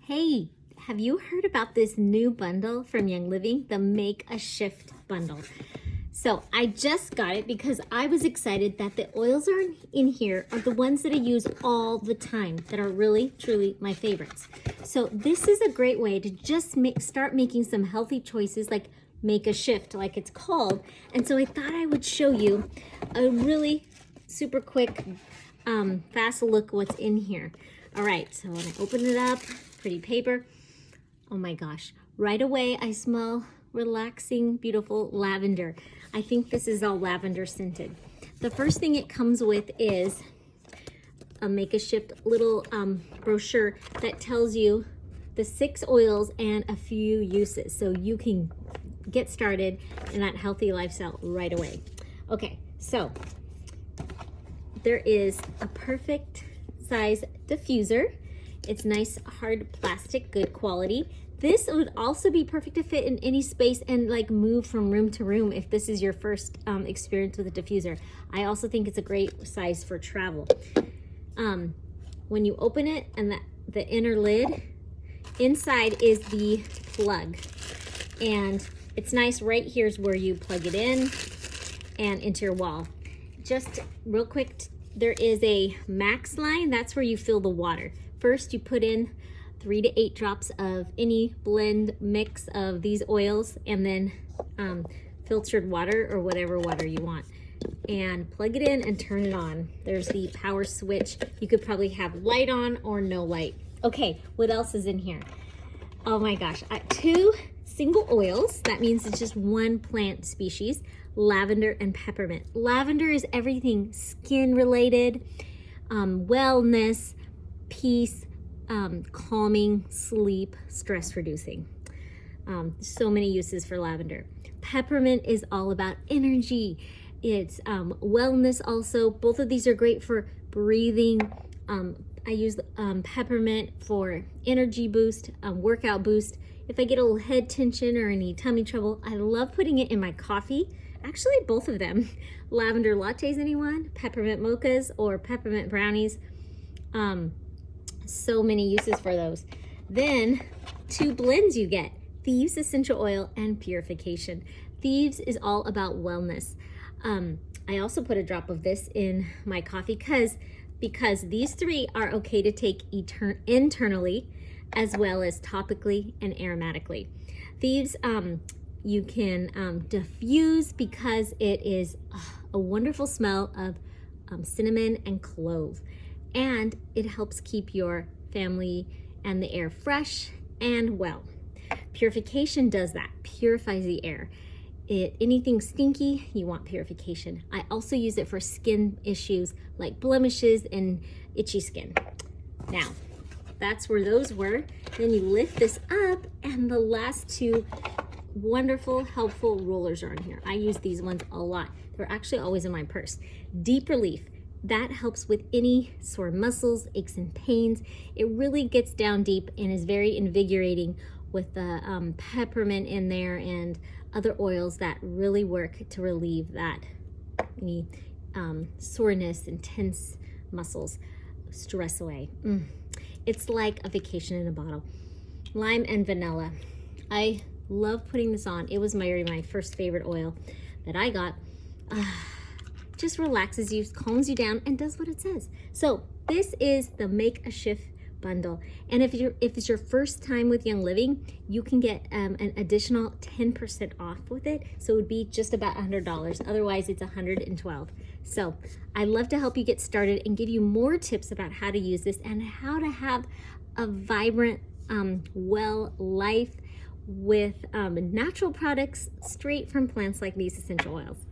Hey, have you heard about this new bundle from Young Living, the Make a Shift bundle? So I just got it because I was excited that the oils are in here are the ones that I use all the time that are really, truly my favorites. So this is a great way to just start making some healthy choices, like make a shift, like it's called. And so I thought I would show you a really super quick, fast look what's in here. All right, so when I open it up, pretty paper. Oh my gosh, right away I smell relaxing, beautiful lavender. I think this is all lavender scented. The first thing it comes with is a Make a Shift little brochure that tells you the 6 oils and a few uses, so you can get started in that healthy lifestyle right away. Okay, so there is a perfect size diffuser. It's nice hard plastic, good quality. This would also be perfect to fit in any space and like move from room to room if this is your first experience with a diffuser. I also think it's a great size for travel. When you open it and the inner lid, inside is the plug. And it's nice, right here's where you plug it in and into your wall. Just real quick, there is a max line, that's where you fill the water. First, you put in 3 to 8 drops of any blend mix of these oils and then filtered water or whatever water you want. And plug it in and turn it on. There's the power switch. You could probably have light on or no light. Okay, what else is in here? Oh my gosh, 2 single oils. That means it's just one plant species, lavender and peppermint. Lavender is everything skin related, wellness, peace, calming, sleep, stress reducing. So many uses for lavender. Peppermint is all about energy. It's wellness also. Both of these are great for breathing. I use peppermint for energy boost, workout boost. If I get a little head tension or any tummy trouble, I love putting it in my coffee. Actually, both of them. Lavender lattes, anyone? Peppermint mochas or peppermint brownies. So many uses for those. Then 2 blends you get, Thieves Essential Oil and Purification. Thieves is all about wellness. I also put a drop of this in my coffee because these 3 are okay to take internally as well as topically and aromatically. Thieves you can diffuse because it is a wonderful smell of cinnamon and clove. And it helps keep your family and the air fresh and well. Purification does that, purifies the air. Anything stinky, you want purification. I also use it for skin issues like blemishes and itchy skin. Now, that's where those were. Then you lift this up and the last 2 wonderful, helpful rollers are in here. I use these ones a lot. They're actually always in my purse. Deep Relief. That helps with any sore muscles, aches and pains. It really gets down deep and is very invigorating with the peppermint in there and other oils that really work to relieve that any soreness and tense muscles, stress away. It's like a vacation in a bottle. Lime and vanilla. I love putting this on. It was my first favorite oil that I got. Just relaxes you, calms you down, and does what it says. So this is the Make a Shift bundle. And if it's your first time with Young Living, you can get an additional 10% off with it. So it would be just about $100. Otherwise, it's $112. So I'd love to help you get started and give you more tips about how to use this and how to have a vibrant, well life with natural products straight from plants like these essential oils.